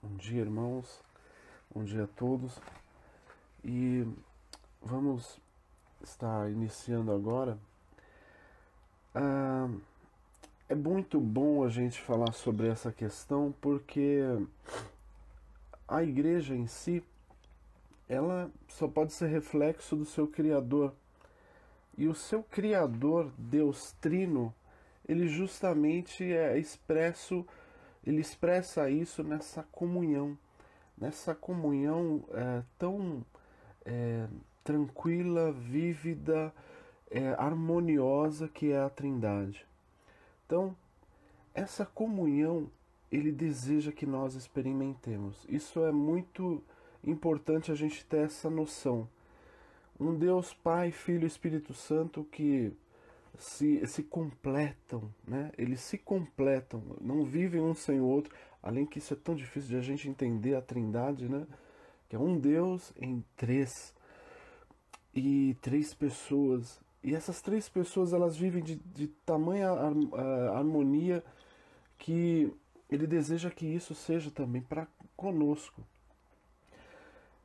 Bom dia, irmãos. Bom dia a todos. E vamos estar iniciando agora. Ah, é muito bom a gente falar sobre essa questão porque a igreja em si, ela só pode ser reflexo do seu Criador. E o seu Criador, Deus Trino, ele justamente ele expressa isso nessa comunhão tão é, tranquila, vívida, harmoniosa que é a Trindade. Então, essa comunhão ele deseja que nós experimentemos. Isso é muito importante a gente ter essa noção. Um Deus Pai, Filho e Espírito Santo que se completam, né? Eles se completam, não vivem um sem o outro. Além que isso é tão difícil de a gente entender a Trindade, né? Que é um Deus em três pessoas. E essas três pessoas elas vivem de tamanha harmonia que ele deseja que isso seja também para conosco.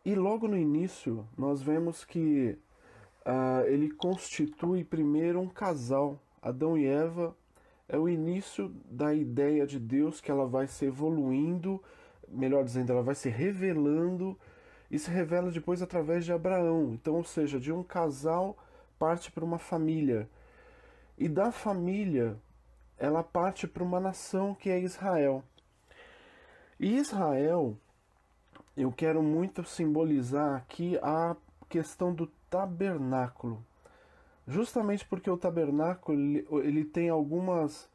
E logo no início nós vemos que ele constitui primeiro um casal. Adão e Eva é o início da ideia de Deus que ela vai se evoluindo, melhor dizendo, ela vai se revelando e se revela depois através de Abraão. Então, ou seja, de um casal parte para uma família. E da família ela parte para uma nação que é Israel. E Israel, eu quero muito simbolizar aqui a questão do tabernáculo. Justamente porque o tabernáculo ele tem algumas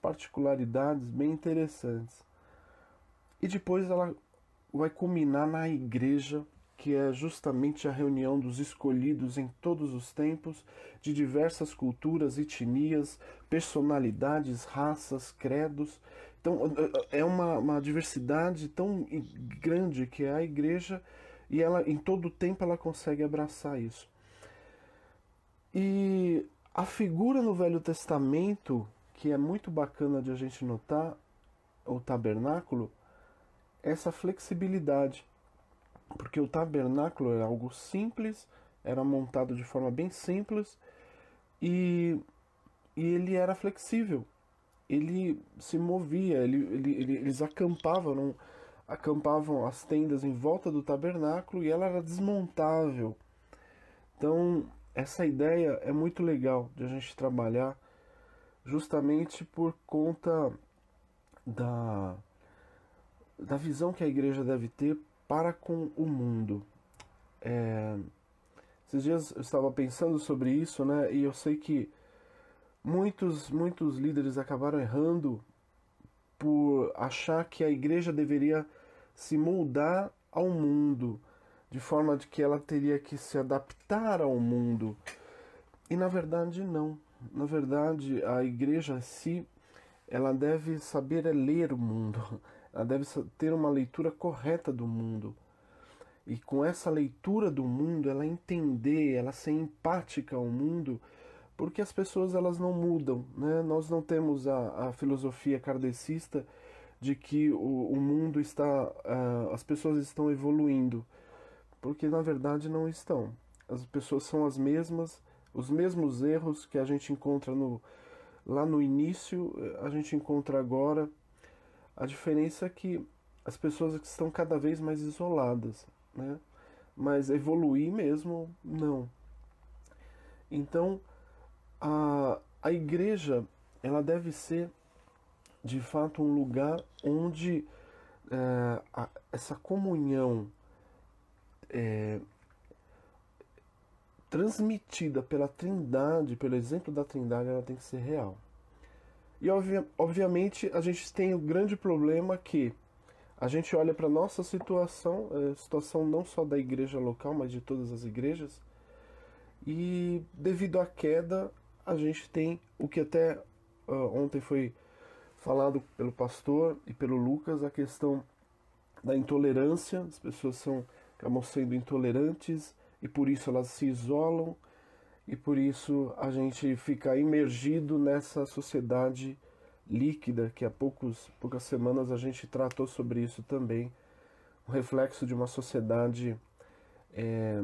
particularidades bem interessantes. E depois ela vai culminar na igreja, que é justamente a reunião dos escolhidos em todos os tempos, de diversas culturas, etnias, personalidades, raças, credos. Então é uma diversidade tão grande que é a igreja e ela em todo o tempo ela consegue abraçar isso. E a figura no Velho Testamento, que é muito bacana de a gente notar, o tabernáculo, essa flexibilidade. Porque o tabernáculo era algo simples, era montado de forma bem simples e, e ele era flexível. Ele se movia, eles acampavam as tendas em volta do tabernáculo e ela era desmontável. Então, essa ideia é muito legal de a gente trabalhar justamente por conta da, da visão que a igreja deve ter para com o mundo. Esses dias eu estava pensando sobre isso, né? E eu sei que muitos líderes acabaram errando por achar que a igreja deveria se moldar ao mundo, de forma de que ela teria que se adaptar ao mundo. E na verdade não. Na verdade, a igreja em si, ela deve saber ler o mundo. Ela deve ter uma leitura correta do mundo. E com essa leitura do mundo, ela entender, ela ser empática ao mundo, porque as pessoas elas não mudam, né? Nós não temos a filosofia kardecista de que o mundo está, as pessoas estão evoluindo, porque na verdade não estão. As pessoas são as mesmas, os mesmos erros que a gente encontra lá no início, a gente encontra agora. A diferença é que as pessoas estão cada vez mais isoladas, né? Mas evoluir mesmo, não. Então, a igreja, ela deve ser, de fato, um lugar onde essa comunhão transmitida pela Trindade, pelo exemplo da Trindade, ela tem que ser real. E, obviamente, a gente tem o grande problema que a gente olha para a nossa situação, situação não só da igreja local, mas de todas as igrejas, e devido à queda, a gente tem o que até ontem foi falado pelo pastor e pelo Lucas, a questão da intolerância. As pessoas acabam sendo intolerantes e por isso elas se isolam e por isso a gente fica imergido nessa sociedade líquida, que há poucas semanas a gente tratou sobre isso também, um reflexo de uma sociedade é,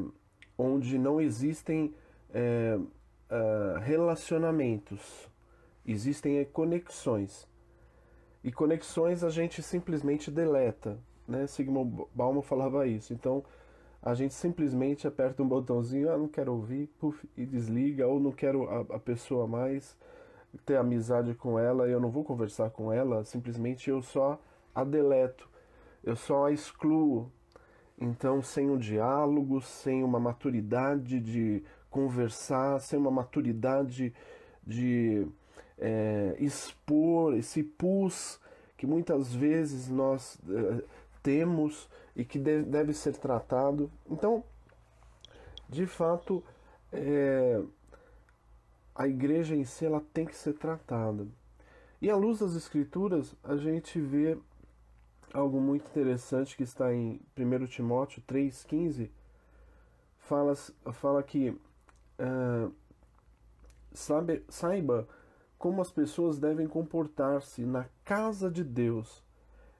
onde não existem é, relacionamentos, existem conexões. E conexões a gente simplesmente deleta, né? Sigmund Bauman falava isso. Então a gente simplesmente aperta um botãozinho, não quero ouvir, puf, e desliga, ou não quero a pessoa mais, ter amizade com ela, eu não vou conversar com ela, simplesmente eu só a deleto, eu só a excluo. Então, sem um diálogo, sem uma maturidade de conversar, sem uma maturidade de expor esse pus que muitas vezes nós temos e que deve ser tratado. Então, de fato, a igreja em si ela tem que ser tratada. E à luz das Escrituras, a gente vê algo muito interessante que está em 1 Timóteo 3,15, fala que saiba como as pessoas devem comportar-se na casa de Deus,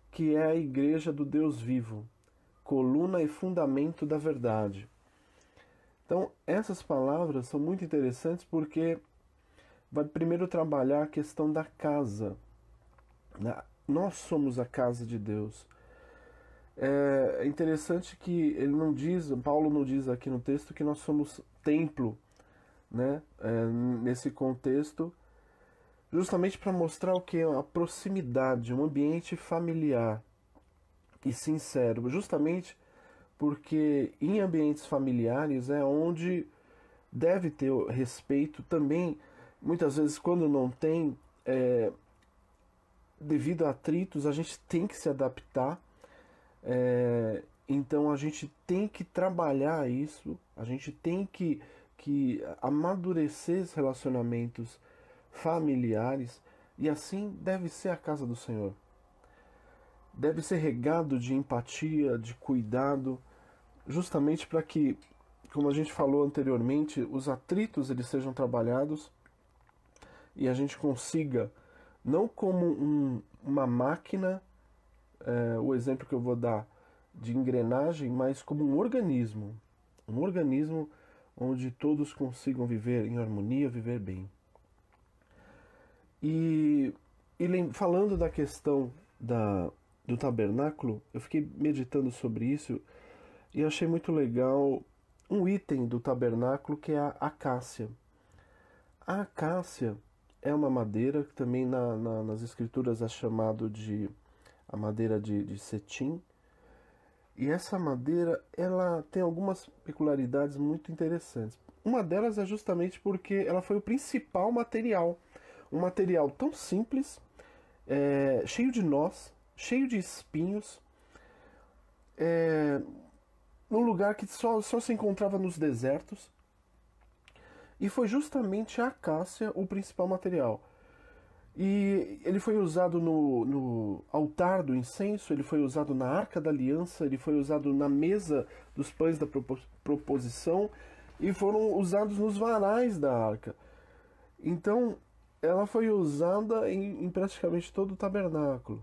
que é a igreja do Deus vivo, coluna e fundamento da verdade. Então, essas palavras são muito interessantes porque vai primeiro trabalhar a questão da casa. Nós somos a casa de Deus. É interessante que ele não diz, Paulo não diz aqui no texto que nós somos templo, né? Nesse contexto, justamente para mostrar o que? A proximidade, um ambiente familiar e sincero, justamente porque em ambientes familiares é onde deve ter o respeito também. Muitas vezes, quando não tem, devido a atritos, a gente tem que se adaptar. Então a gente tem que trabalhar isso, a gente tem que amadurecer os relacionamentos familiares, e assim deve ser a casa do Senhor. Deve ser regado de empatia, de cuidado, justamente para que, como a gente falou anteriormente, os atritos eles sejam trabalhados e a gente consiga, não como uma máquina, o exemplo que eu vou dar de engrenagem, mas como um organismo onde todos consigam viver em harmonia, viver bem. E falando da questão do tabernáculo, eu fiquei meditando sobre isso e achei muito legal um item do tabernáculo que é a acácia. A acácia é uma madeira que também nas escrituras é chamado de a madeira de cetim. E essa madeira ela tem algumas peculiaridades muito interessantes. Uma delas é justamente porque ela foi o principal material. Um material tão simples, cheio de nós, cheio de espinhos, num lugar que só se encontrava nos desertos. E foi justamente a acácia o principal material. E ele foi usado no altar do incenso, ele foi usado na arca da aliança, ele foi usado na mesa dos pães da proposição e foram usados nos varais da arca. Então, ela foi usada em praticamente todo o tabernáculo.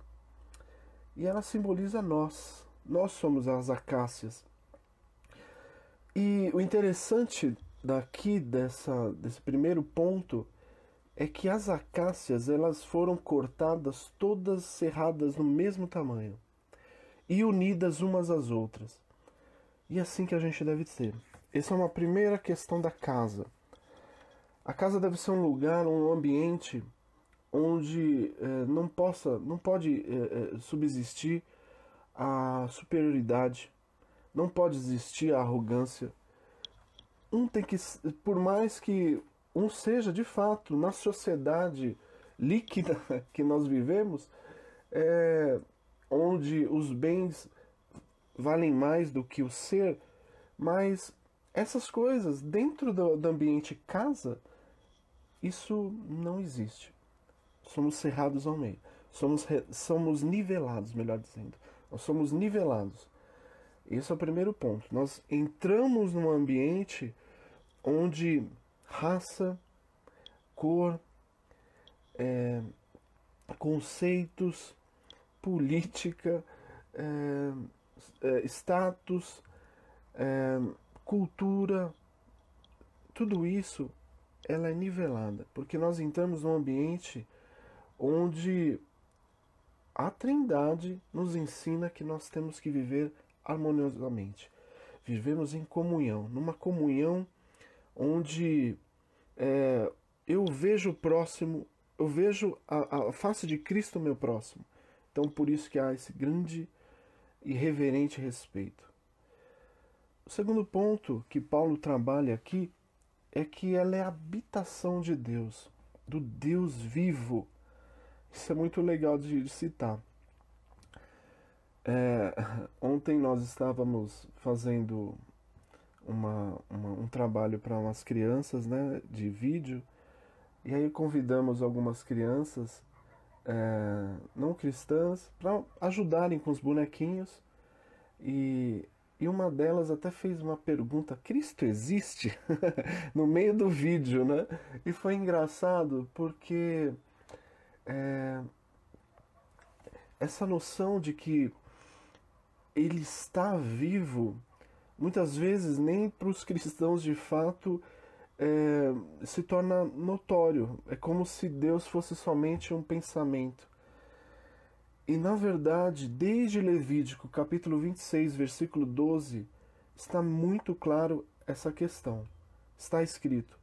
E ela simboliza nós. Nós somos as acácias. E o interessante desse primeiro ponto é que as acácias elas foram cortadas todas serradas no mesmo tamanho e unidas umas às outras. E é assim que a gente deve ser. Essa é uma primeira questão da casa. A casa deve ser um lugar, um ambiente onde não pode subsistir a superioridade, não pode existir a arrogância. Por mais que um seja de fato na sociedade líquida que nós vivemos, onde os bens valem mais do que o ser, mas essas coisas dentro do ambiente casa, isso não existe. Somos cerrados ao meio. Somos nivelados, melhor dizendo. Nós somos nivelados. Esse é o primeiro ponto. Nós entramos num ambiente onde raça, cor, conceitos, política, status, cultura, tudo isso ela é nivelada, porque nós entramos num ambiente onde a Trindade nos ensina que nós temos que viver harmoniosamente. Vivemos em comunhão, numa comunhão onde eu vejo o próximo, eu vejo a face de Cristo meu próximo. Então por isso que há esse grande e reverente respeito. O segundo ponto que Paulo trabalha aqui é que ela é a habitação de Deus, do Deus vivo. Isso é muito legal de citar. Ontem nós estávamos fazendo um trabalho para umas crianças, né, de vídeo, e aí convidamos algumas crianças não cristãs para ajudarem com os bonequinhos, e uma delas até fez uma pergunta: Cristo existe? No meio do vídeo, né? E foi engraçado porque essa noção de que ele está vivo, muitas vezes nem para os cristãos de fato se torna notório. É como se Deus fosse somente um pensamento. E na verdade, desde Levítico capítulo 26, versículo 12, está muito claro essa questão. Está escrito: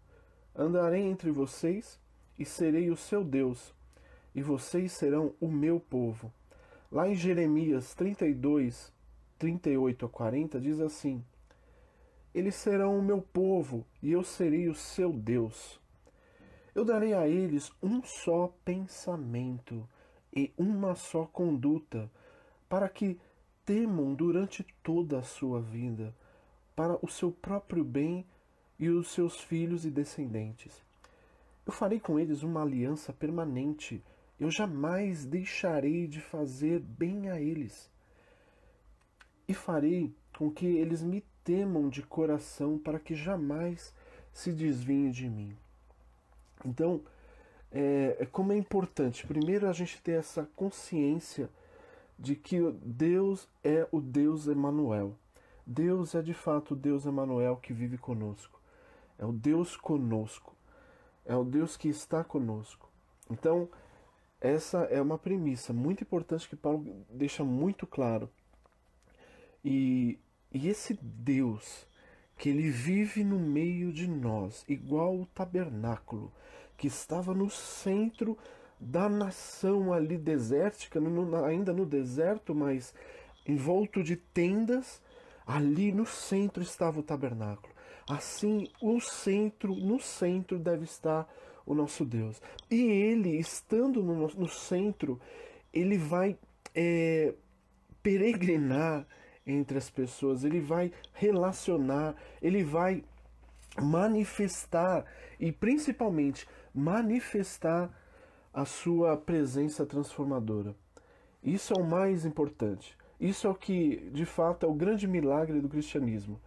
andarei entre vocês e serei o seu Deus, e vocês serão o meu povo. Lá em Jeremias 32, 38 a 40, diz assim: eles serão o meu povo, e eu serei o seu Deus. Eu darei a eles um só pensamento e uma só conduta, para que temam durante toda a sua vida, para o seu próprio bem e os seus filhos e descendentes. Eu farei com eles uma aliança permanente. Eu jamais deixarei de fazer bem a eles. E farei com que eles me temam de coração, para que jamais se desviem de mim. Então, como é importante, primeiro, a gente ter essa consciência de que Deus é o Deus Emanuel. Deus é de fato o Deus Emanuel que vive conosco. É o Deus conosco. É o Deus que está conosco. Então, essa é uma premissa muito importante que Paulo deixa muito claro. E esse Deus, que ele vive no meio de nós, igual o tabernáculo, que estava no centro da nação ali desértica, ainda no deserto, mas envolto de tendas, ali no centro estava o tabernáculo. Assim, no centro deve estar o nosso Deus. E ele, estando no centro, ele vai peregrinar entre as pessoas, ele vai relacionar, ele vai manifestar e principalmente manifestar a sua presença transformadora. Isso é o mais importante. Isso é o que, de fato, é o grande milagre do cristianismo.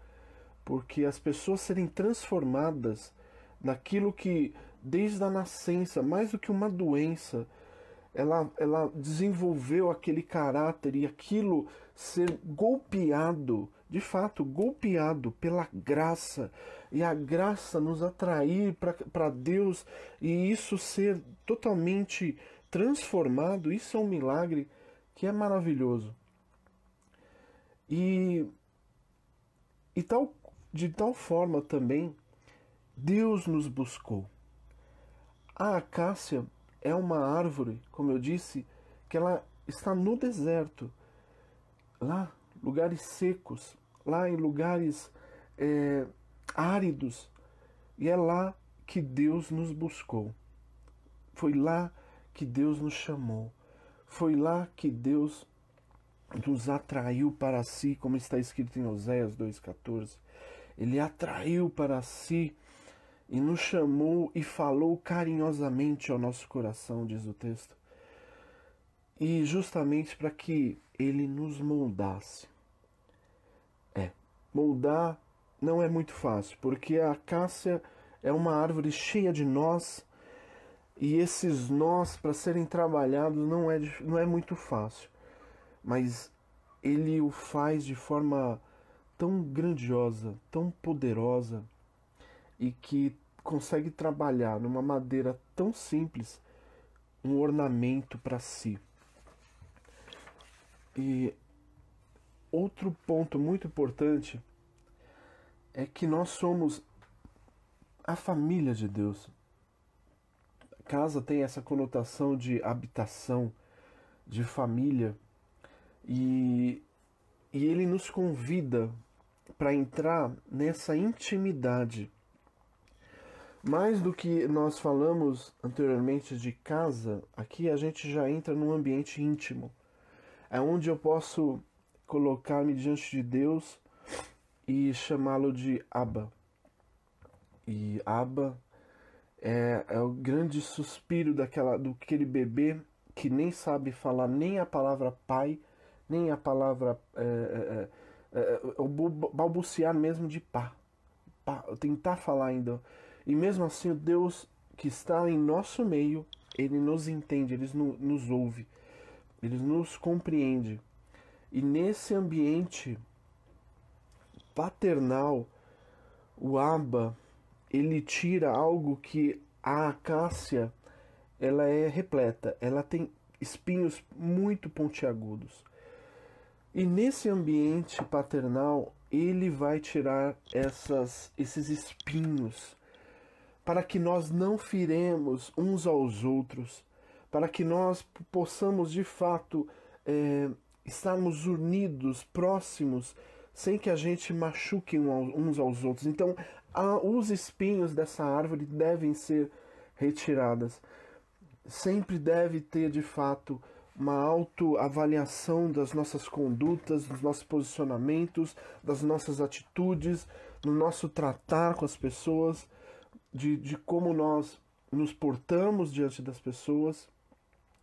Porque as pessoas serem transformadas naquilo que, desde a nascença, mais do que uma doença, ela desenvolveu aquele caráter e aquilo ser golpeado, de fato, golpeado pela graça, e a graça nos atrair para Deus e isso ser totalmente transformado. Isso é um milagre que é maravilhoso. E de tal forma também, Deus nos buscou. A acácia é uma árvore, como eu disse, que ela está no deserto, lá, lugares secos, lá em lugares áridos, e é lá que Deus nos buscou. Foi lá que Deus nos chamou. Foi lá que Deus nos atraiu para si, como está escrito em Oséias 2,14. Ele atraiu para si e nos chamou e falou carinhosamente ao nosso coração, diz o texto. E justamente para que ele nos moldasse. Moldar não é muito fácil, porque a acácia é uma árvore cheia de nós E esses nós, para serem trabalhados, não é muito fácil. Mas ele o faz de forma tão grandiosa, tão poderosa, e que consegue trabalhar numa madeira tão simples um ornamento para si. E outro ponto muito importante é que nós somos a família de Deus. Casa tem essa conotação de habitação, de família, e, e ele nos convida para entrar nessa intimidade. Mais do que nós falamos anteriormente de casa, aqui a gente já entra num ambiente íntimo. É onde eu posso colocar-me diante de Deus e chamá-lo de Abba. E Abba é o grande suspiro do aquele bebê que nem sabe falar nem a palavra pai, nem a palavra o balbuciar mesmo de pá, tentar falar ainda. E mesmo assim o Deus que está em nosso meio, ele nos entende, ele nos ouve, ele nos compreende. E nesse ambiente paternal, o Abba, ele tira algo que a acácia ela é repleta, ela tem espinhos muito pontiagudos. E nesse ambiente paternal, ele vai tirar esses espinhos para que nós não firemos uns aos outros, para que nós possamos de fato estarmos unidos, próximos, sem que a gente machuque uns aos outros. Então, os espinhos dessa árvore devem ser retiradas. Sempre deve ter, de fato, uma autoavaliação das nossas condutas, dos nossos posicionamentos, das nossas atitudes, no nosso tratar com as pessoas, de como nós nos portamos diante das pessoas.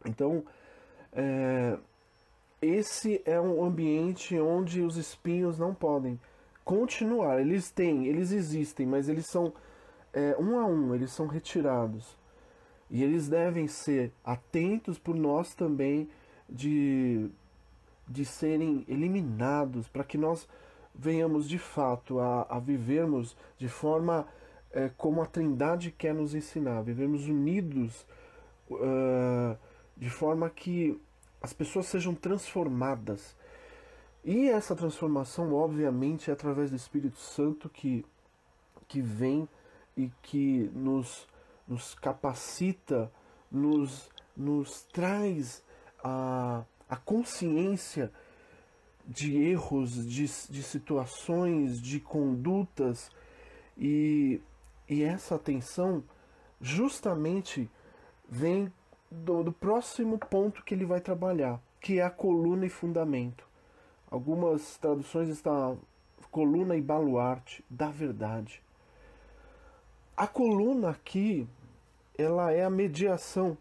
Então, esse é um ambiente onde os espinhos não podem continuar. Eles existem, mas eles são um a um, eles são retirados. E eles devem ser atentos por nós também de serem eliminados, para que nós venhamos de fato a vivermos de forma como a Trindade quer nos ensinar, vivermos unidos de forma que as pessoas sejam transformadas. E essa transformação, obviamente, é através do Espírito Santo que vem e que nos capacita, nos traz a consciência de erros, de situações, de condutas, e essa atenção justamente vem do próximo ponto que ele vai trabalhar, que é a coluna e fundamento. Algumas traduções estão coluna e baluarte da verdade. A coluna aqui, ela é a mediação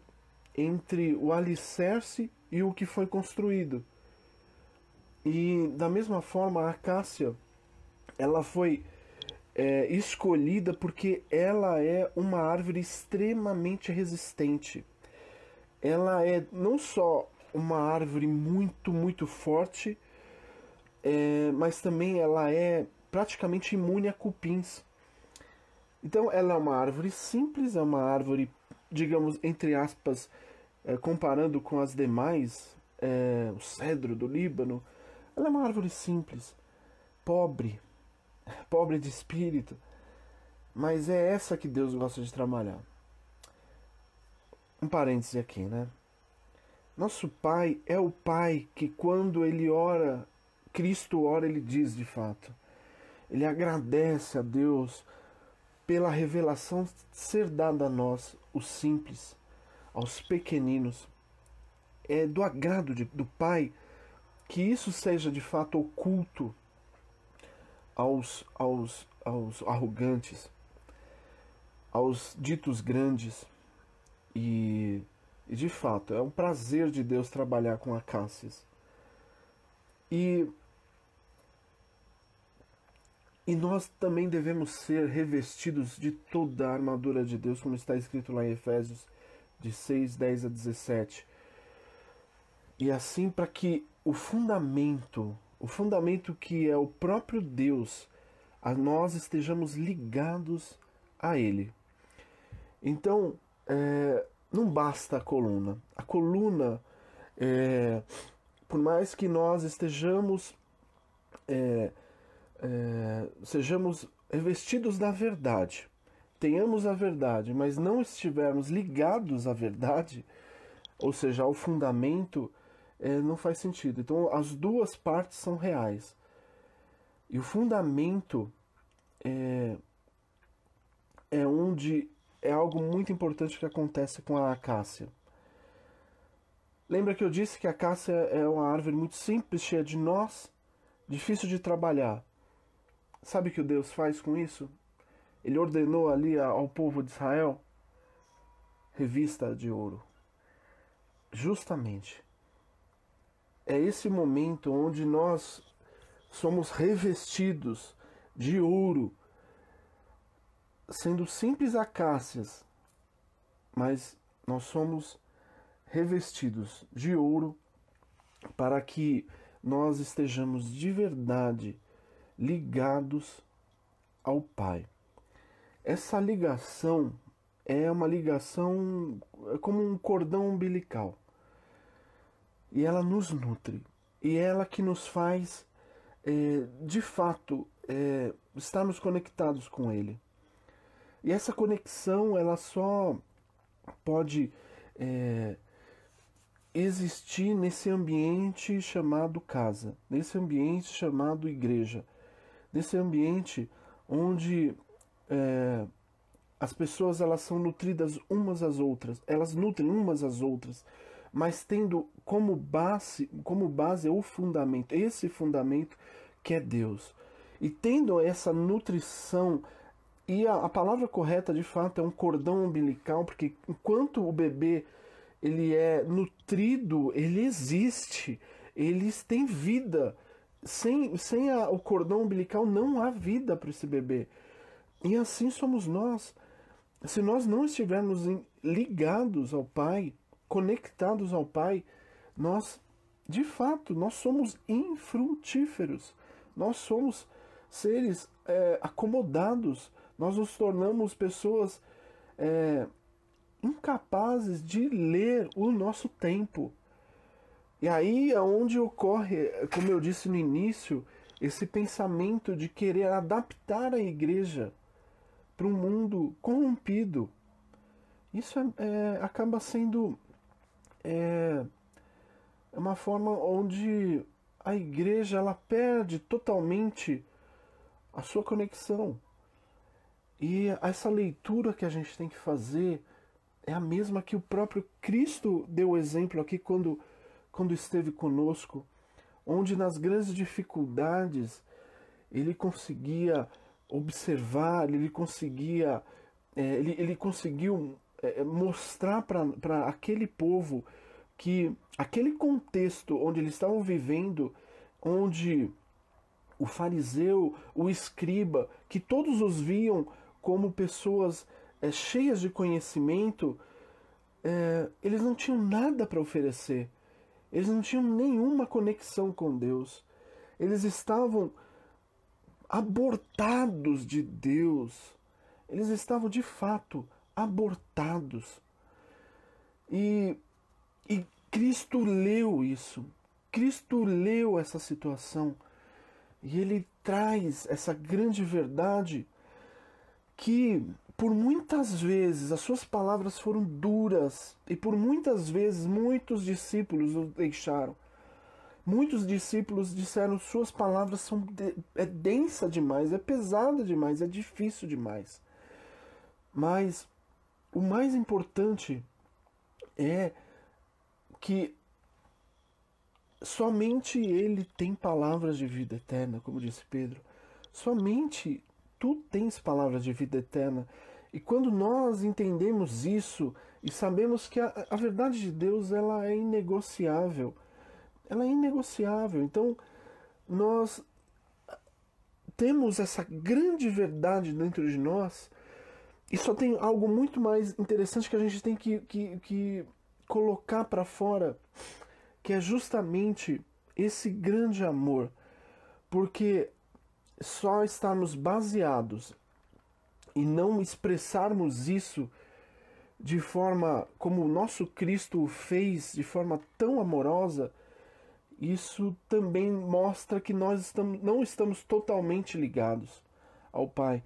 entre o alicerce e o que foi construído. E da mesma forma, a acácia, ela foi escolhida porque ela é uma árvore extremamente resistente. Ela é não só uma árvore muito, muito forte, mas também ela é praticamente imune a cupins. Então ela é uma árvore simples, é uma árvore, digamos, entre aspas, comparando com as demais, o cedro do Líbano, ela é uma árvore simples, pobre de espírito, mas é essa que Deus gosta de trabalhar. Um parêntese aqui, né? Nosso Pai é o Pai que quando Ele ora, Cristo ora, Ele diz de fato. Ele agradece a Deus pela revelação ser dada a nós, os simples, aos pequeninos. É do agrado do Pai que isso seja de fato oculto aos arrogantes, aos ditos grandes. E de fato, é um prazer de Deus trabalhar com acácias. E nós também devemos ser revestidos de toda a armadura de Deus, como está escrito lá em Efésios de 6, 10 a 17. E assim para que o fundamento que é o próprio Deus, a nós estejamos ligados a Ele. Então, não basta a coluna. A coluna, por mais que nós estejamos, sejamos revestidos da verdade, tenhamos a verdade, mas não estivermos ligados à verdade, ou seja, ao fundamento, não faz sentido. Então, as duas partes são reais. E o fundamento é algo muito importante que acontece com a acácia. Lembra que eu disse que a acácia é uma árvore muito simples, cheia de nós, difícil de trabalhar. Sabe o que Deus faz com isso? Ele ordenou ali ao povo de Israel revista de ouro. Justamente. É esse momento onde nós somos revestidos de ouro, sendo simples acácias, mas nós somos revestidos de ouro para que nós estejamos de verdade ligados ao Pai. Essa ligação é uma ligação como um cordão umbilical. E ela nos nutre. E ela que nos faz, de fato, estarmos conectados com Ele. E essa conexão, ela só pode existir nesse ambiente chamado casa, nesse ambiente chamado igreja, nesse ambiente onde as pessoas elas são nutridas umas às outras, elas nutrem umas às outras, mas tendo como base o fundamento, esse fundamento que é Deus. E tendo essa nutrição, e a palavra correta de fato é um cordão umbilical, porque enquanto o bebê ele é nutrido, ele existe, eles têm vida. Sem o cordão umbilical não há vida para esse bebê. E assim somos nós. Se nós não estivermos ligados ao Pai, conectados ao Pai, nós, de fato, nós somos infrutíferos. Nós somos seres acomodados. Nós nos tornamos pessoas incapazes de ler o nosso tempo. E aí é onde ocorre, como eu disse no início, esse pensamento de querer adaptar a igreja para um mundo corrompido. Isso acaba sendo uma forma onde a igreja ela perde totalmente a sua conexão. E essa leitura que a gente tem que fazer é a mesma que o próprio Cristo deu o exemplo aqui quando esteve conosco, onde nas grandes dificuldades ele conseguia observar, ele conseguiu mostrar para aquele povo que aquele contexto onde eles estavam vivendo, onde o fariseu, o escriba, que todos os viam como pessoas cheias de conhecimento, eles não tinham nada para oferecer. Eles não tinham nenhuma conexão com Deus. Eles estavam abortados de Deus. Eles estavam de fato abortados. E Cristo leu isso. Cristo leu essa situação. E ele traz essa grande verdade que por muitas vezes as suas palavras foram duras e por muitas vezes muitos discípulos o deixaram. Muitos discípulos disseram: suas palavras são densa demais, é pesada demais, é difícil demais. Mas o mais importante é que somente Ele tem palavras de vida eterna, como disse Pedro. Somente tu tens palavras de vida eterna. E quando nós entendemos isso e sabemos que a verdade de Deus ela é inegociável, ela é inegociável. Então nós temos essa grande verdade dentro de nós E só tem algo muito mais interessante que a gente tem que colocar para fora, que é justamente esse grande amor. Porque só estarmos baseados e não expressarmos isso de forma como o nosso Cristo o fez, de forma tão amorosa, isso também mostra que não estamos totalmente ligados ao Pai.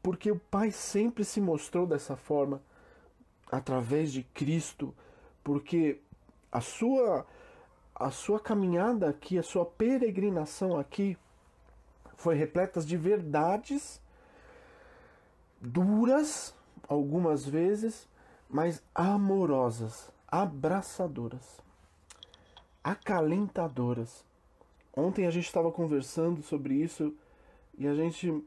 Porque o Pai sempre se mostrou dessa forma, através de Cristo, porque a sua, a sua caminhada aqui, a sua peregrinação aqui, foi repleta de verdades duras, algumas vezes, mas amorosas, abraçadoras, acalentadoras. Ontem a gente estava conversando sobre isso e a gente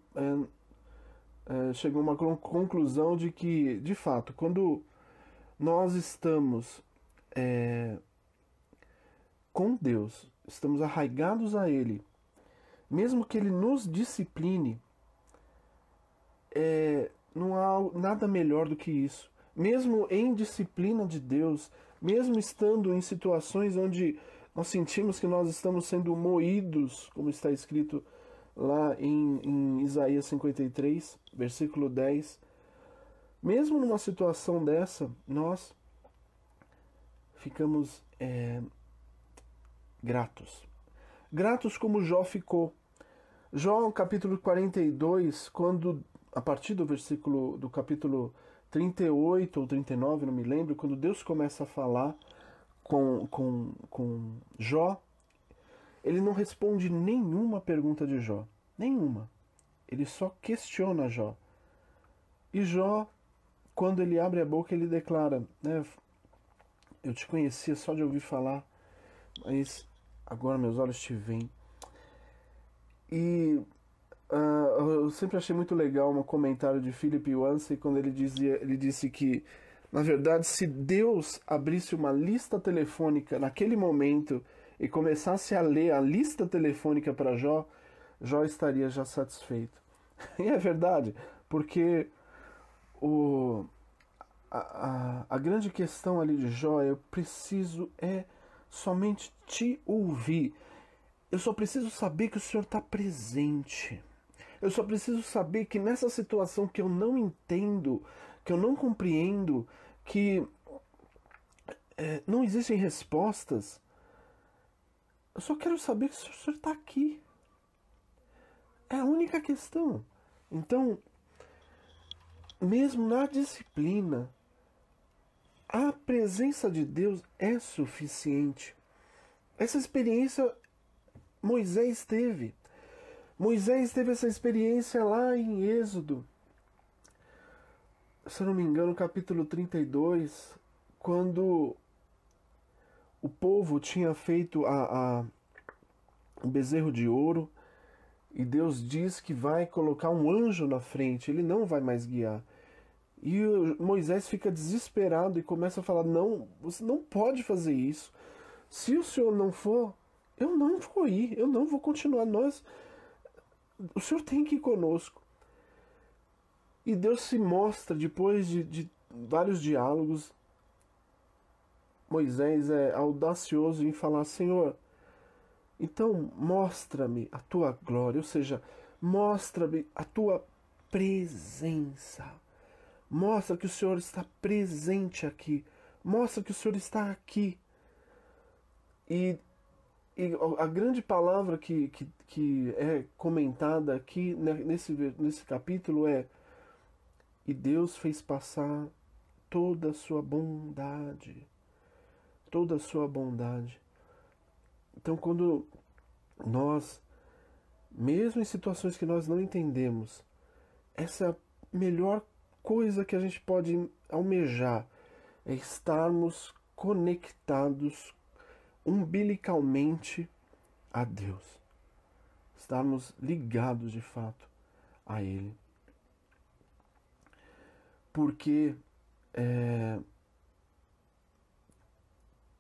chegou a uma conclusão de que, de fato, quando nós estamos com Deus, estamos arraigados a Ele, mesmo que Ele nos discipline, não há nada melhor do que isso. Mesmo em disciplina de Deus, mesmo estando em situações onde nós sentimos que nós estamos sendo moídos, como está escrito lá em Isaías 53, versículo 10, mesmo numa situação dessa, nós ficamos gratos. Gratos como Jó ficou. Jó, capítulo 42, quando, a partir do capítulo 38 ou 39, não me lembro, quando Deus começa a falar com Jó, ele não responde nenhuma pergunta de Jó. Nenhuma. Ele só questiona Jó. E Jó, quando ele abre a boca, ele declara, né, eu te conhecia só de ouvir falar, mas agora meus olhos te veem. E eu sempre achei muito legal um comentário de Philip Yancey quando ele disse que, na verdade, se Deus abrisse uma lista telefônica naquele momento e começasse a ler a lista telefônica para Jó, Jó estaria já satisfeito. E é verdade, porque a grande questão ali de Jó é: eu preciso somente te ouvir. Eu só preciso saber que o Senhor está presente. Eu só preciso saber que nessa situação que eu não entendo, que eu não compreendo, que não existem respostas, eu só quero saber que o Senhor está aqui. É a única questão. Então, mesmo na disciplina, a presença de Deus é suficiente. Essa experiência Moisés teve. Moisés teve essa experiência lá em Êxodo, se eu não me engano, capítulo 32, quando o povo tinha feito o bezerro de ouro, e Deus diz que vai colocar um anjo na frente, ele não vai mais guiar. E Moisés fica desesperado e começa a falar: não, você não pode fazer isso. Se o Senhor não for, eu não vou ir, eu não vou continuar. O Senhor tem que ir conosco. E Deus se mostra, depois de vários diálogos, Moisés é audacioso em falar: Senhor, então mostra-me a tua glória, ou seja, mostra-me a tua presença. Mostra que o Senhor está presente aqui. Mostra que o Senhor está aqui. E a grande palavra que é comentada aqui nesse capítulo é: e Deus fez passar toda a sua bondade. Toda a sua bondade. Então, quando nós, mesmo em situações que nós não entendemos, essa é a melhor coisa que a gente pode almejar, é estarmos conectados umbilicalmente a Deus. Estarmos ligados de fato a Ele. Porque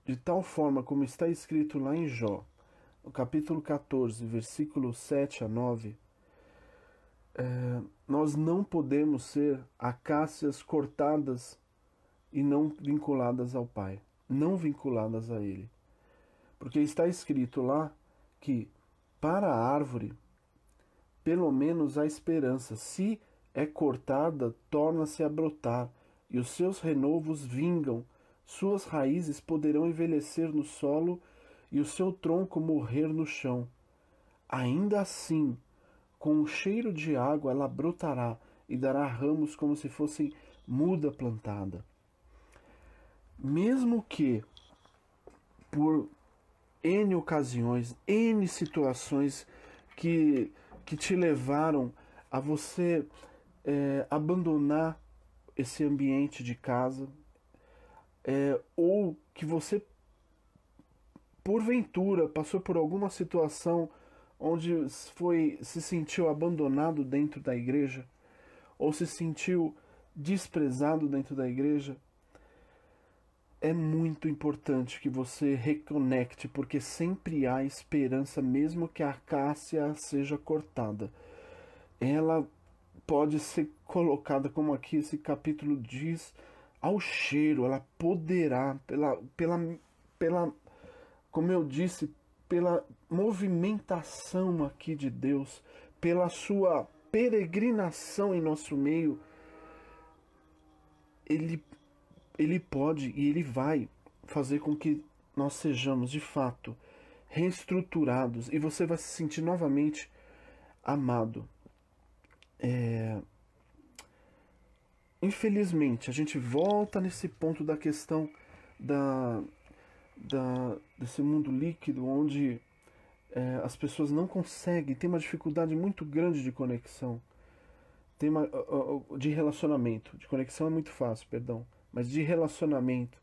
de tal forma como está escrito lá em Jó, no capítulo 14, versículo 7 a 9, Nós não podemos ser acácias cortadas e não vinculadas ao Pai, não vinculadas a Ele. Porque está escrito lá que para a árvore, pelo menos há esperança. Se é cortada, torna-se a brotar, e os seus renovos vingam. Suas raízes poderão envelhecer no solo e o seu tronco morrer no chão. Ainda assim, com um cheiro de água, ela brotará e dará ramos como se fosse muda plantada. Mesmo que por N ocasiões, N situações que te levaram a você abandonar esse ambiente de casa, ou que você, porventura, passou por alguma situação onde se sentiu abandonado dentro da igreja, ou se sentiu desprezado dentro da igreja, é muito importante que você reconecte, porque sempre há esperança, mesmo que a acácia seja cortada. Ela pode ser colocada, como aqui esse capítulo diz, ao cheiro. Ela poderá, pela, como eu disse, pela movimentação aqui de Deus, pela sua peregrinação em nosso meio, ele pode e ele vai fazer com que nós sejamos de fato reestruturados e você vai se sentir novamente amado. Infelizmente, a gente volta nesse ponto da questão desse mundo líquido, onde as pessoas não conseguem, tem uma dificuldade muito grande de conexão, de relacionamento. De conexão é muito fácil, perdão, mas de relacionamento.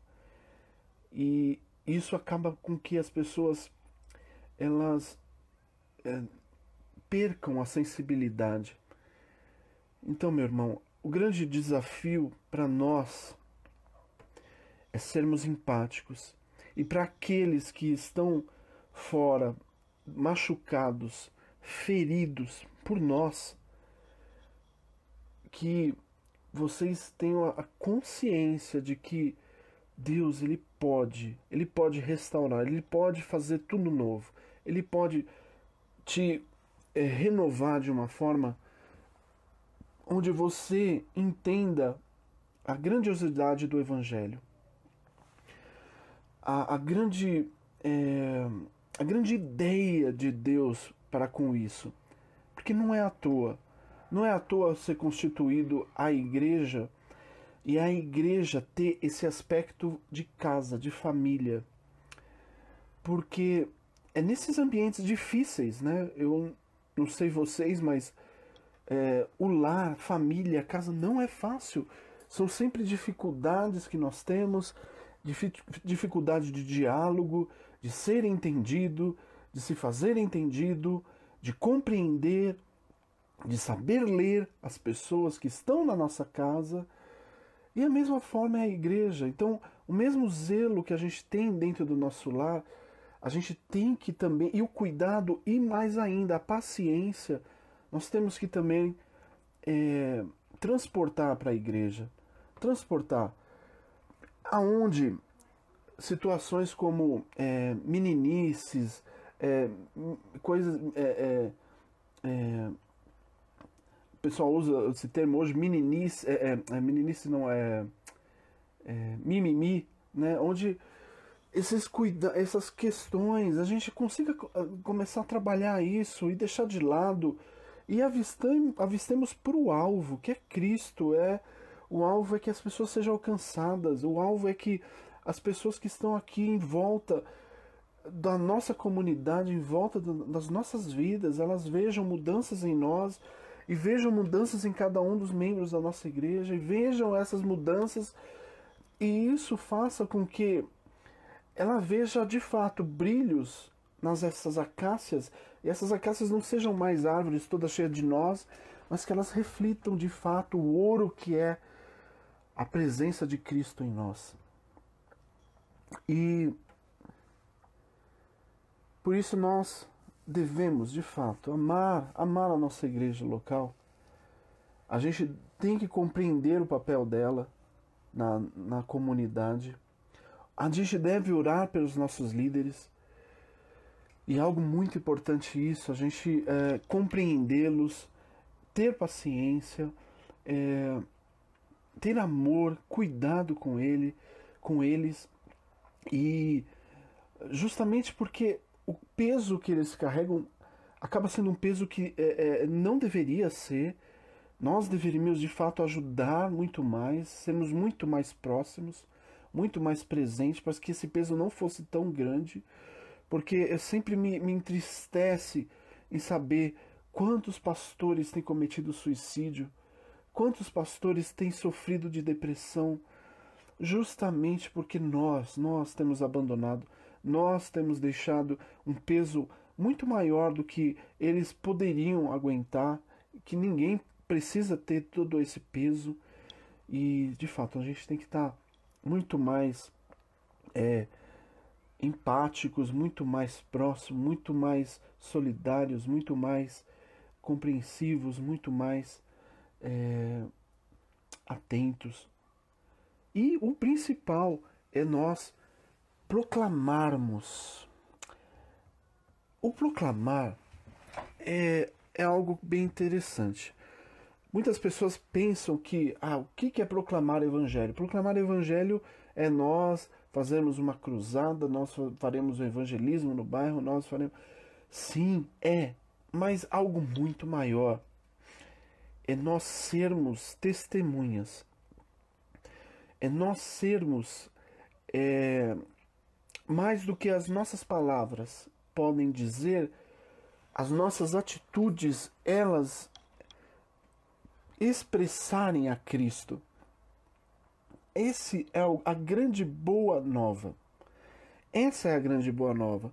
E isso acaba com que as pessoas elas percam a sensibilidade. Então, meu irmão, o grande desafio para nós é sermos empáticos. E para aqueles que estão fora, machucados, feridos por nós, que vocês tenham a consciência de que Deus, ele pode restaurar, ele pode fazer tudo novo, ele pode te renovar de uma forma onde você entenda a grandiosidade do Evangelho, a grande ideia de Deus para com isso. Porque não é à toa. Não é à toa ser constituído a igreja e a igreja ter esse aspecto de casa, de família. Porque é nesses ambientes difíceis, né? Eu não sei vocês, mas o lar, família, casa não é fácil. São sempre dificuldades que nós temos, dificuldade de diálogo, de ser entendido, de se fazer entendido, de compreender, de saber ler as pessoas que estão na nossa casa. E a mesma forma é a igreja. Então, o mesmo zelo que a gente tem dentro do nosso lar, a gente tem que também, e o cuidado, e mais ainda, a paciência, nós temos que também transportar para a igreja. Transportar. Aonde situações como meninices, coisas... o pessoal usa esse termo hoje, meninice, meninice não mimimi, né? Onde essas questões, a gente consiga começar a trabalhar isso e deixar de lado e avistemos para o alvo, que é Cristo. O alvo é que as pessoas sejam alcançadas, o alvo é que as pessoas que estão aqui em volta da nossa comunidade, em volta das nossas vidas, elas vejam mudanças em nós e vejam mudanças em cada um dos membros da nossa igreja e vejam essas mudanças, e isso faça com que ela veja de fato brilhos nessas acácias, e essas acácias não sejam mais árvores todas cheias de nós, mas que elas reflitam de fato o ouro que é a presença de Cristo em nós. E por isso nós devemos, de fato, amar a nossa igreja local, A gente tem que compreender o papel dela na comunidade. A gente deve orar pelos nossos líderes. E algo muito importante isso, a gente compreendê-los, ter paciência, ter amor, cuidado com eles. E justamente porque o peso que eles carregam acaba sendo um peso que não deveria ser. Nós deveríamos de fato ajudar muito mais, sermos muito mais próximos, muito mais presentes, para que esse peso não fosse tão grande, porque sempre me entristece em saber quantos pastores têm cometido suicídio, quantos pastores têm sofrido de depressão, justamente porque nós temos abandonado, nós temos deixado um peso muito maior do que eles poderiam aguentar, que ninguém precisa ter todo esse peso. E de fato a gente tem que estar muito mais empáticos, muito mais próximos, muito mais solidários, muito mais compreensivos, muito mais atentos. E o principal é nós proclamarmos. O proclamar é algo bem interessante. Muitas pessoas pensam que o que é proclamar o evangelho? Proclamar o evangelho é nós fazermos uma cruzada, nós faremos o evangelismo no bairro, nós faremos... Sim, mas algo muito maior. É nós sermos testemunhas. É nós sermos mais do que as nossas palavras podem dizer, as nossas atitudes, elas expressarem a Cristo. Esse é a grande boa nova. Essa é a grande boa nova.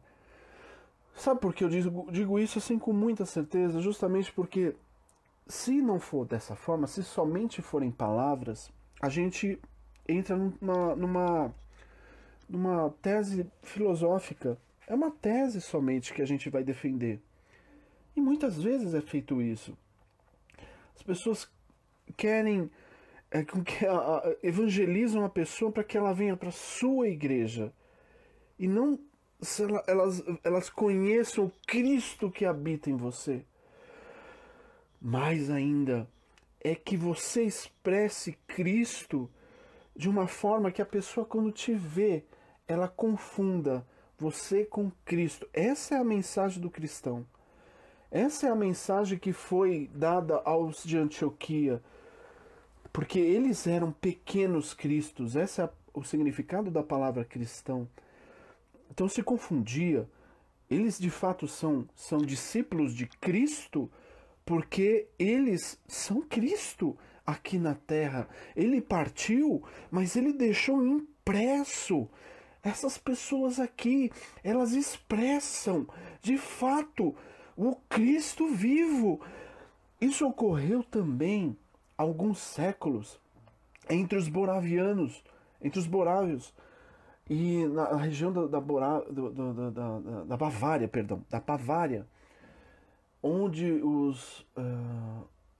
Sabe por que eu digo isso assim com muita certeza? Justamente porque se não for dessa forma, se somente forem palavras, a gente entra numa tese filosófica. É uma tese somente que a gente vai defender. E muitas vezes é feito isso. As pessoas querem evangelizam a pessoa para que ela venha para a sua igreja. E não elas conheçam o Cristo que habita em você. Mais ainda, é que você expresse Cristo de uma forma que a pessoa, quando te vê, ela confunda você com Cristo. Essa é a mensagem do cristão. Essa é a mensagem que foi dada aos de Antioquia, porque eles eram pequenos cristos. Esse é o significado da palavra cristão. Então se confundia. Eles de fato são discípulos de Cristo, porque eles são Cristo aqui na terra. Ele partiu, mas ele deixou impresso. Essas pessoas aqui, elas expressam de fato o Cristo vivo. Isso ocorreu também há alguns séculos entre os moravianos, entre os morávios, e na região da Bavária, da Bavária, onde os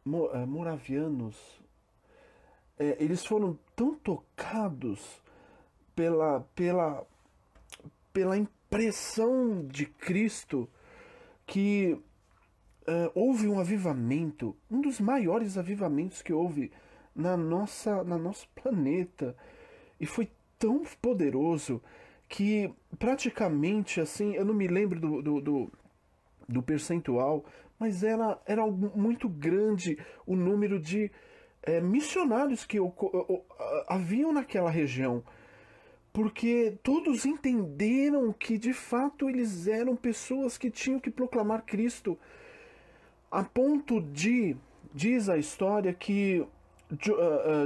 moravianos eles foram tão tocados pela impressão de Cristo que houve um avivamento, um dos maiores avivamentos que houve no nosso planeta, e foi tão poderoso que praticamente, assim, eu não me lembro do percentual, mas era algo muito grande o número de missionários que haviam naquela região, porque todos entenderam que de fato eles eram pessoas que tinham que proclamar Cristo, a ponto de, diz a história, que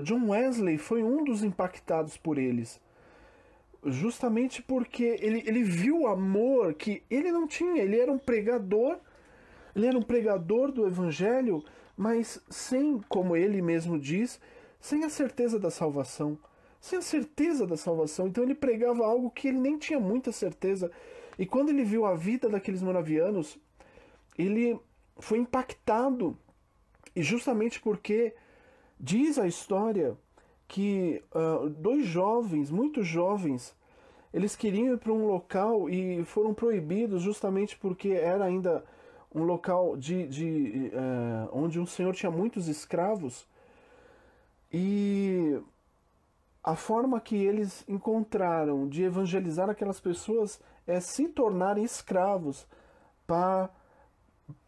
John Wesley foi um dos impactados por eles, justamente porque ele viu o amor que ele não tinha. Ele era um pregador do evangelho, mas sem, como ele mesmo diz, sem a certeza da salvação. Sem a certeza da salvação. Então ele pregava algo que ele nem tinha muita certeza. E quando ele viu a vida daqueles moravianos, ele foi impactado. E justamente porque diz a história que dois jovens, muito jovens, eles queriam ir para um local e foram proibidos justamente porque era ainda um local onde um senhor tinha muitos escravos. E a forma que eles encontraram de evangelizar aquelas pessoas é se tornarem escravos para,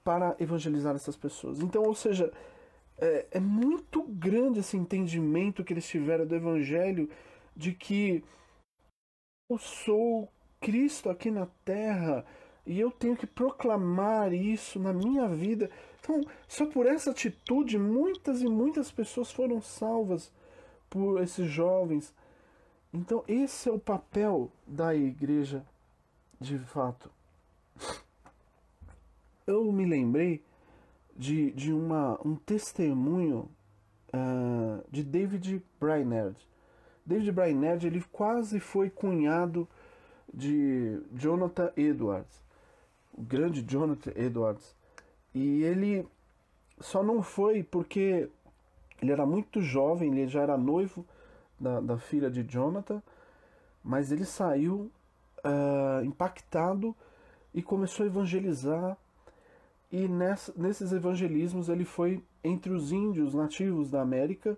para evangelizar essas pessoas. Então, ou seja, é muito grande esse entendimento que eles tiveram do Evangelho de que eu sou Cristo aqui na terra e eu tenho que proclamar isso na minha vida. Então, só por essa atitude, muitas e muitas pessoas foram salvas por esses jovens. Então, esse é o papel da igreja de fato. Eu me lembrei de um testemunho de David Brainerd. David Brainerd, ele quase foi cunhado de Jonathan Edwards, o grande Jonathan Edwards. E ele só não foi porque ele era muito jovem, ele já era noivo da filha de Jonathan, mas ele saiu impactado e começou a evangelizar. E nesses evangelismos ele foi entre os índios nativos da América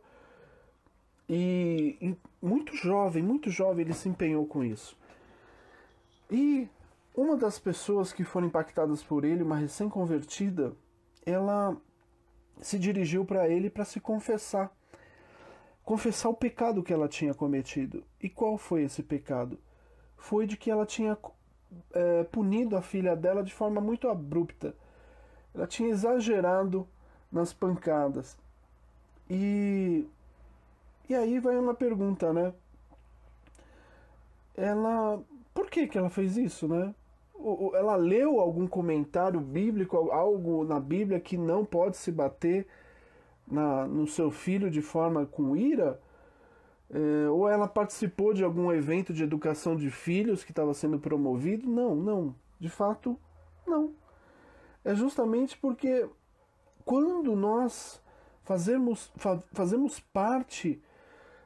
e muito jovem ele se empenhou com isso. E uma das pessoas que foram impactadas por ele, uma recém-convertida, ela se dirigiu para ele para se confessar o pecado que ela tinha cometido. E qual foi esse pecado? Foi de que ela tinha punido a filha dela de forma muito abrupta. Ela tinha exagerado nas pancadas. E aí vai uma pergunta, né? Por que ela fez isso, né? Ela leu algum comentário bíblico, algo na Bíblia que não pode se bater no seu filho de forma com ira? Ou ela participou de algum evento de educação de filhos que estava sendo promovido? Não. De fato, não. É justamente porque quando nós fazemos parte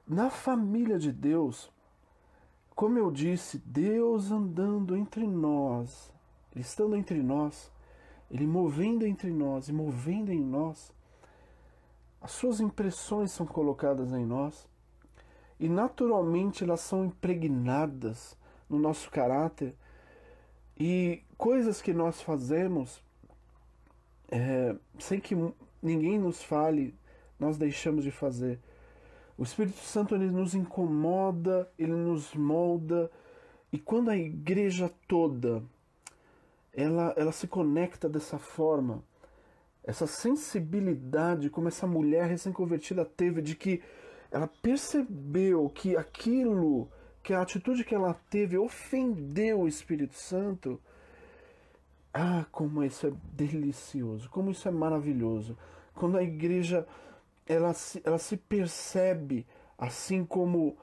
na família de Deus, como eu disse, Deus andando entre nós, Ele estando entre nós, Ele movendo entre nós e movendo em nós, as suas impressões são colocadas em nós e naturalmente elas são impregnadas no nosso caráter e coisas que nós fazemos sem que ninguém nos fale, nós deixamos de fazer. O Espírito Santo ele nos incomoda, ele nos molda, e quando a igreja toda ela se conecta dessa forma, essa sensibilidade como essa mulher recém-convertida teve, de que ela percebeu que que a atitude que ela teve ofendeu o Espírito Santo. Ah, como isso é delicioso, como isso é maravilhoso. Quando a igreja ela se percebe assim como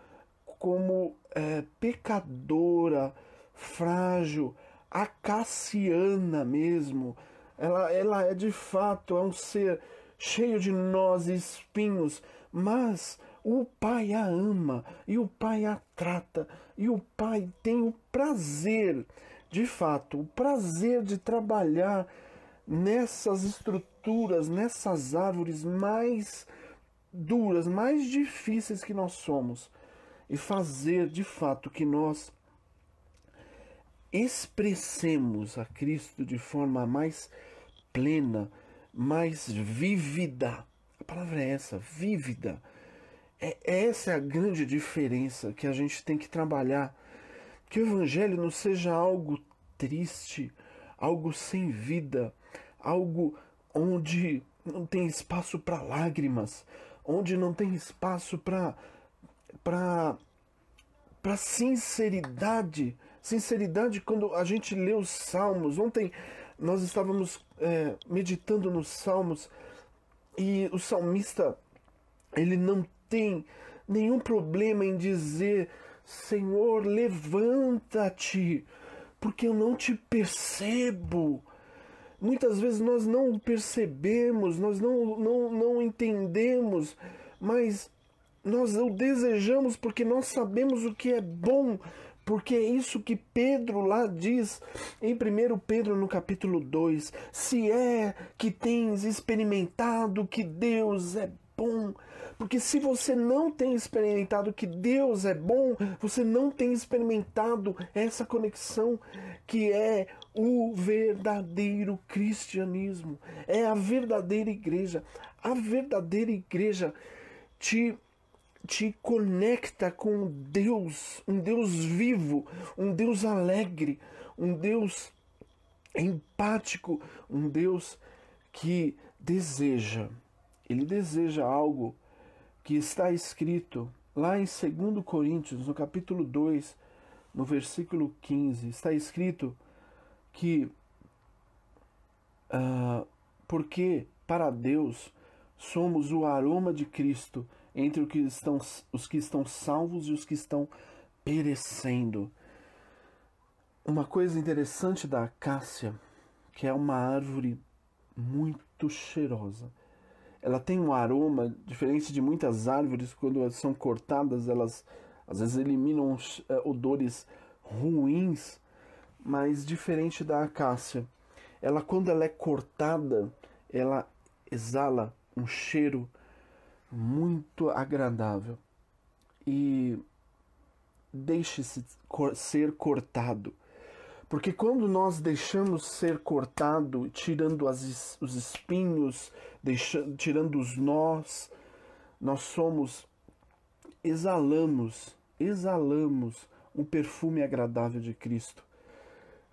pecadora, frágil, acaciana mesmo. Ela é de fato um ser cheio de nós e espinhos, mas o Pai a ama e o Pai a trata e o Pai tem o prazer, de fato, o prazer de trabalhar nessas estruturas, nessas árvores mais duras, mais difíceis que nós somos, e fazer de fato que nós expressemos a Cristo de forma mais plena, mais vívida. A palavra é essa, vívida. Essa é a grande diferença que a gente tem que trabalhar. Que o Evangelho não seja algo triste, algo sem vida, algo onde não tem espaço para lágrimas, onde não tem espaço para sinceridade. Sinceridade quando a gente lê os Salmos. Ontem nós estávamos meditando nos Salmos e o salmista ele não tem nenhum problema em dizer: Senhor, levanta-te, porque eu não te percebo. Muitas vezes nós não percebemos, nós não entendemos, mas nós o desejamos porque nós sabemos o que é bom, porque é isso que Pedro lá diz em 1 Pedro no capítulo 2, se é que tens experimentado que Deus é bom. Porque se você não tem experimentado que Deus é bom, você não tem experimentado essa conexão que é o verdadeiro cristianismo, é a verdadeira igreja. A verdadeira igreja te conecta com Deus, um Deus vivo, um Deus alegre, um Deus empático, um Deus que deseja. Ele deseja algo que está escrito lá em 2 Coríntios, no capítulo 2, no versículo 15. Está escrito que porque para Deus somos o aroma de Cristo entre os que estão salvos e os que estão perecendo. Uma coisa interessante da acácia, que é uma árvore muito cheirosa. Ela tem um aroma diferente de muitas árvores. Quando são cortadas, elas às vezes eliminam odores ruins, mas diferente da acácia. Quando ela é cortada, ela exala um cheiro muito agradável. E deixe-se ser cortado. Porque quando nós deixamos ser cortado, tirando os espinhos, tirando os nós, nós exalamos um perfume agradável de Cristo.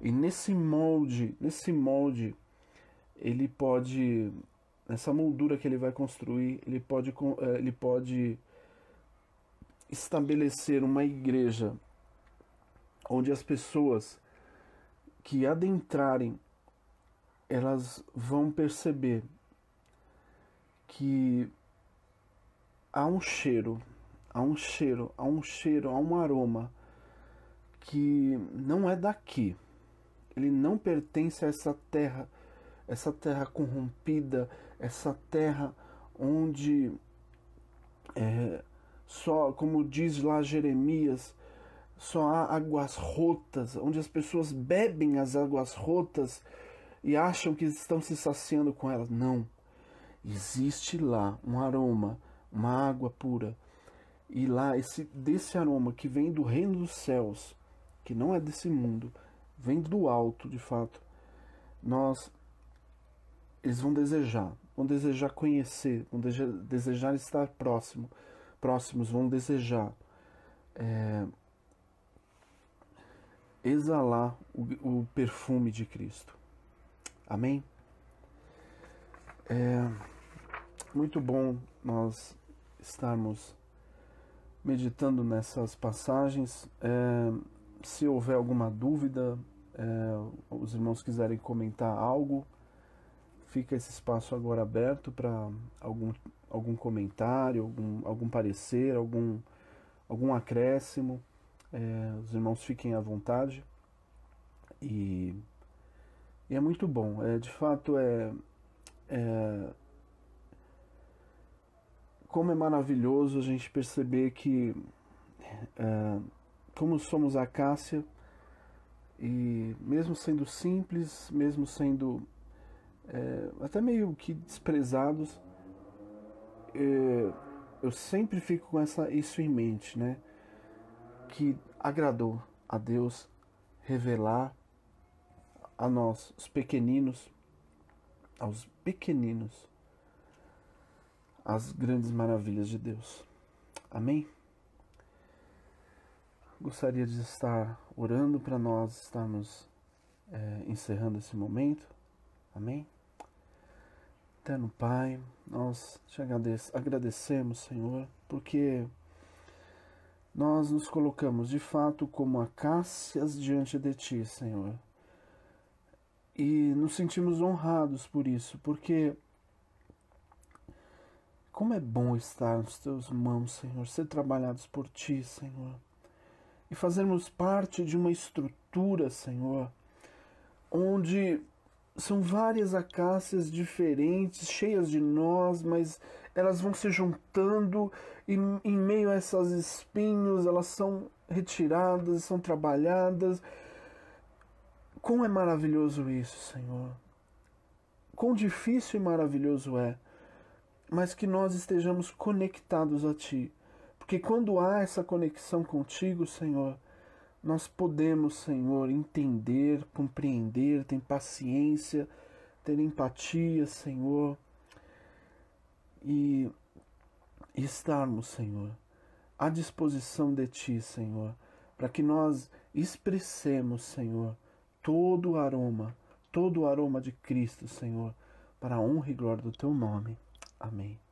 E nesse molde, ele pode, nessa moldura que ele vai construir, ele pode estabelecer uma igreja onde as pessoas que adentrarem, elas vão perceber que há um aroma que não é daqui. Ele não pertence a essa terra corrompida, essa terra onde só, como diz lá Jeremias, só há águas rotas, onde as pessoas bebem as águas rotas e acham que estão se saciando com elas. Não. Existe lá um aroma, uma água pura. E lá, desse aroma que vem do reino dos céus, que não é desse mundo, vem do alto, de fato, eles vão desejar conhecer, vão desejar estar próximos, vão desejar exalar o perfume de Cristo. Amém? É muito bom nós estarmos meditando nessas passagens. Se houver alguma dúvida, os irmãos quiserem comentar algo, fica esse espaço agora aberto para algum comentário, algum parecer, algum acréscimo. Os irmãos fiquem à vontade. E é muito bom. De fato, como é maravilhoso a gente perceber que como somos acácia, e mesmo sendo simples, mesmo sendo até meio que desprezados, eu sempre fico com isso em mente, né? Que agradou a Deus revelar a nós, aos pequeninos, as grandes maravilhas de Deus. Amém? Gostaria de estar orando para nós estarmos encerrando esse momento. Amém? Eterno Pai, nós te agradecemos, Senhor, porque nós nos colocamos de fato como acácias diante de Ti, Senhor. E nos sentimos honrados por isso, porque como é bom estar nos Teus mãos, Senhor, ser trabalhados por Ti, Senhor. E fazermos parte de uma estrutura, Senhor, onde são várias acácias diferentes, cheias de nós, mas elas vão se juntando e em meio a esses espinhos elas são retiradas, são trabalhadas. Como é maravilhoso isso, Senhor! Quão difícil e maravilhoso é, mas que nós estejamos conectados a Ti. Porque quando há essa conexão contigo, Senhor, nós podemos, Senhor, entender, compreender, ter paciência, ter empatia, Senhor, e estarmos, Senhor, à disposição de Ti, Senhor, para que nós expressemos, Senhor, todo o aroma de Cristo, Senhor, para a honra e glória do Teu nome. Amém.